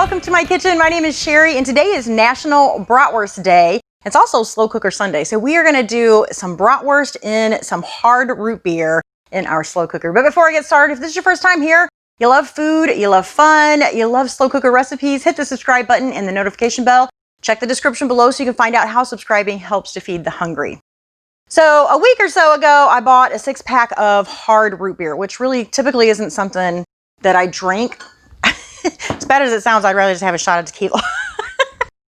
welcome to my kitchen. My name is Cheri and today is National Bratwurst Day. It's also Slow Cooker Sunday. So we are gonna do some bratwurst in some hard root beer in our slow cooker. But before I get started, if this is your first time here, you love food, you love fun, you love slow cooker recipes, hit the subscribe button and the notification bell. Check the description below so you can find out how subscribing helps to feed the hungry. So a week or so ago, I bought a 6-pack of hard root beer, which really typically isn't something that I drink. As bad as it sounds, I'd rather just have a shot of tequila.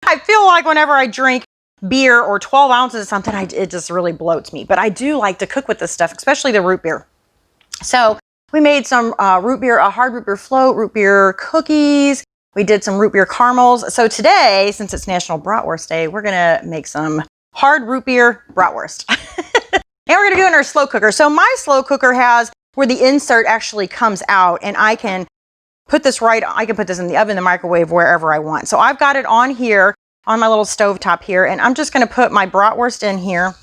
I feel like whenever I drink beer or 12 ounces of something, it just really bloats me. But I do like to cook with this stuff, especially the root beer. So we made some root beer, a hard root beer float, root beer cookies. We did some root beer caramels. So today, since it's National Bratwurst Day, we're gonna make some hard root beer bratwurst. And we're gonna do it in our slow cooker. So my slow cooker has where the insert actually comes out, and I can put this I can put this in the oven, the microwave, wherever I want. So I've got it on here, on my little stove top here, and I'm just gonna put my bratwurst in here,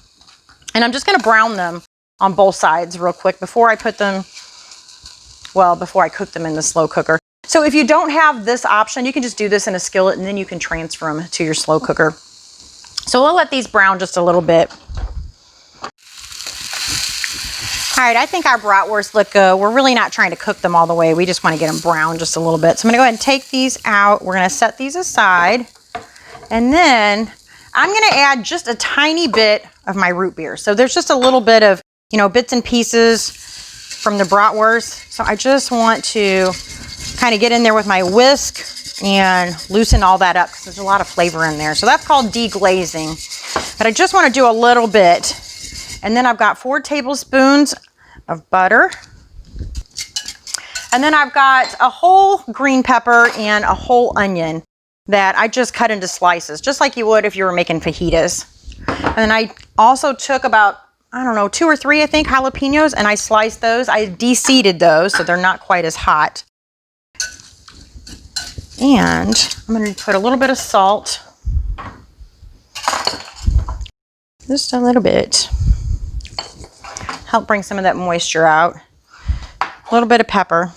and I'm just gonna brown them on both sides real quick before I put them, well, before I cook them in the slow cooker. So if you don't have this option, you can just do this in a skillet and then you can transfer them to your slow cooker. So we'll let these brown just a little bit. All right, I think our bratwursts look good. We're really not trying to cook them all the way. We just want to get them brown just a little bit. So I'm gonna go ahead and take these out. We're gonna set these aside. And then I'm gonna add just a tiny bit of my root beer. So there's just a little bit of, you know, bits and pieces from the bratwurst. So I just want to kind of get in there with my whisk and loosen all that up because there's a lot of flavor in there. So that's called deglazing. But I just want to do a little bit. And then I've got 4 tablespoons of butter. And then I've got a whole green pepper and a whole onion that I just cut into slices, just like you would if you were making fajitas. And then I also took about, I don't know, 2 or 3, I think, jalapenos, and I sliced those. I de-seeded those so they're not quite as hot. And I'm going to put a little bit of salt. Just a little bit. Help bring some of that moisture out. A little bit of pepper.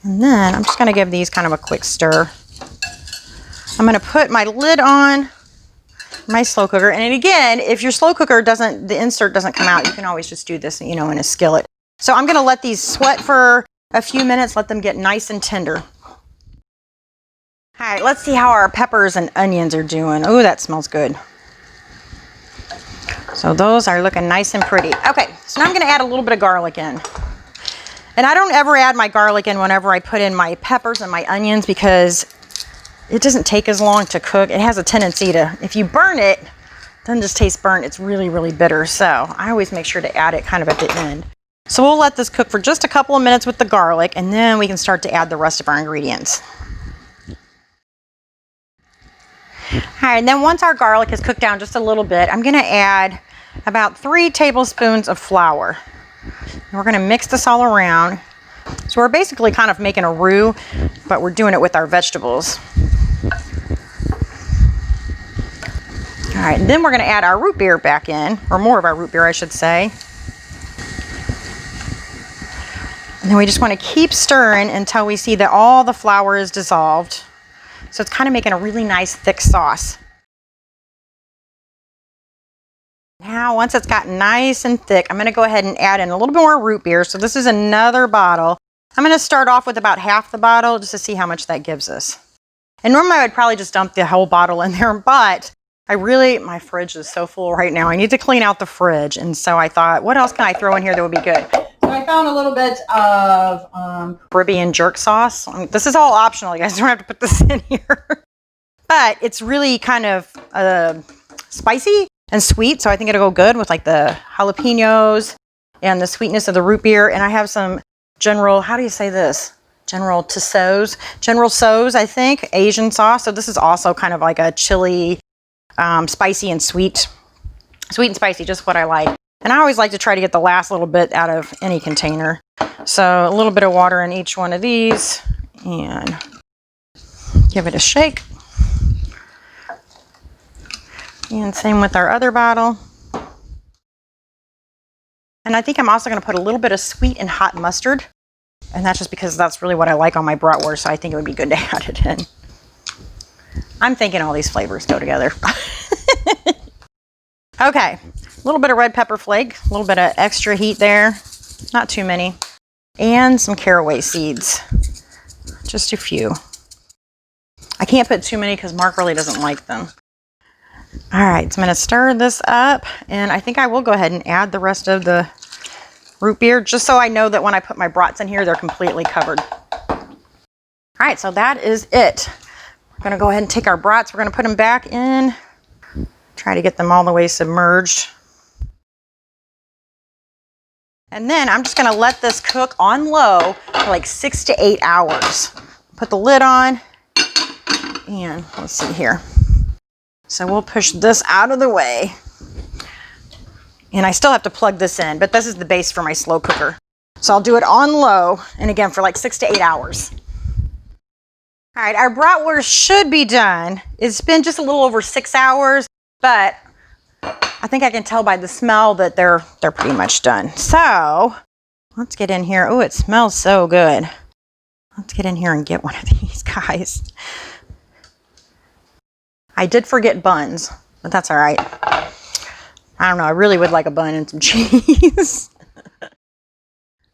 And then I'm just going to give these kind of a quick stir. I'm going to put my lid on my slow cooker. And again, if your slow cooker doesn't, the insert doesn't come out, you can always just do this, you know, in a skillet. So I'm going to let these sweat for a few minutes, let them get nice and tender. All right, let's see how our peppers and onions are doing. Oh, that smells good. So those are looking nice and pretty. Okay, so now I'm gonna add a little bit of garlic in. And I don't ever add my garlic in whenever I put in my peppers and my onions because it doesn't take as long to cook. It has a tendency to, if you burn it, it doesn't just taste burnt, it's really, really bitter. So I always make sure to add it kind of at the end. So we'll let this cook for just a couple of minutes with the garlic and then we can start to add the rest of our ingredients. All right, and then once our garlic is cooked down just a little bit, I'm gonna add about 3 tablespoons of flour. And we're gonna mix this all around. So we're basically kind of making a roux, but we're doing it with our vegetables. All right, and then we're gonna add our root beer back in, or more of our root beer, I should say. And then we just wanna keep stirring until we see that all the flour is dissolved. So it's kind of making a really nice thick sauce. Now, once it's gotten nice and thick, I'm going to go ahead and add in a little bit more root beer. So this is another bottle. I'm going to start off with about half the bottle just to see how much that gives us. And normally I would probably just dump the whole bottle in there, but my fridge is so full right now. I need to clean out the fridge. And so I thought, what else can I throw in here that would be good? So I found a little bit of Caribbean jerk sauce. This is all optional. You guys don't have to put this in here. But it's really kind of spicy and sweet. So I think it'll go good with like the jalapenos and the sweetness of the root beer. And I have some General, how do you say this? General Tso's, I think, Asian sauce. So this is also kind of like a chili, spicy and sweet. Sweet and spicy, just what I like. And I always like to try to get the last little bit out of any container. So a little bit of water in each one of these and give it a shake. And same with our other bottle. And I think I'm also going to put a little bit of sweet and hot mustard And that's just because that's really what I like on my bratwurst, so I think it would be good to add it in. I'm thinking all these flavors go together. Okay, a little bit of red pepper flake, a little bit of extra heat there, not too many, and some caraway seeds, just a few. I can't put too many because Mark really doesn't like them. All right, so I'm gonna stir this up, and I think I will go ahead and add the rest of the root beer, just so I know that when I put my brats in here, they're completely covered. All right, so that is it. We're gonna go ahead and take our brats, we're gonna put them back in, try to get them all the way submerged. And then I'm just gonna let this cook on low for like 6 to 8 hours. Put the lid on, and let's see here. So we'll push this out of the way. And I still have to plug this in, but this is the base for my slow cooker. So I'll do it on low, and again, for like 6 to 8 hours. All right, our bratwurst should be done. It's been just a little over 6 hours, but I think I can tell by the smell that they're pretty much done. So let's get in here. Oh, it smells so good. Let's get in here and get one of these guys. I did forget buns, but that's all right. I don't know, I really would like a bun and some cheese.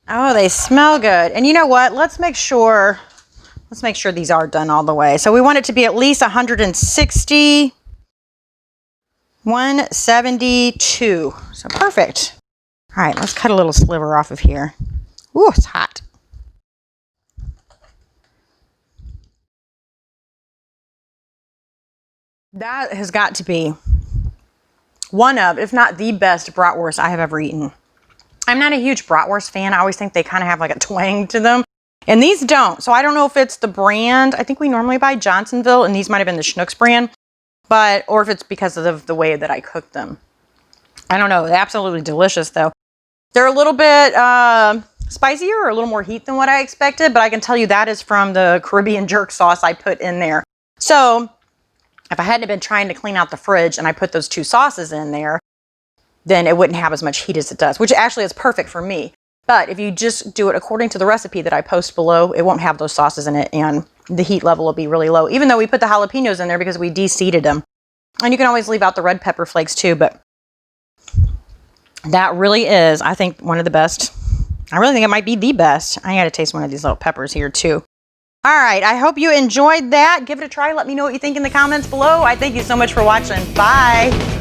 Oh, they smell good. And you know what? Let's make sure these are done all the way. So we want it to be at least 160, 172. So perfect. All right, let's cut a little sliver off of here. Ooh, it's hot. That has got to be one of, if not the best bratwurst I have ever eaten. I'm not a huge bratwurst fan. I always think they kind of have like a twang to them. And these don't. So I don't know if it's the brand. I think we normally buy Johnsonville, and these might have been the Schnucks brand. Or if it's because of the way that I cook them. I don't know. They're absolutely delicious though. They're a little bit spicier or a little more heat than what I expected. But I can tell you that is from the Caribbean jerk sauce I put in there. So if I hadn't been trying to clean out the fridge and I put those 2 sauces in there, then it wouldn't have as much heat as it does, which actually is perfect for me. But if you just do it according to the recipe that I post below, it won't have those sauces in it, and the heat level will be really low, even though we put the jalapenos in there because we de-seeded them. And you can always leave out the red pepper flakes too, but that really is, I think, one of the best. I really think it might be the best. I got to taste one of these little peppers here too. All right, I hope you enjoyed that. Give it a try. Let me know what you think in the comments below. I thank you so much for watching. Bye.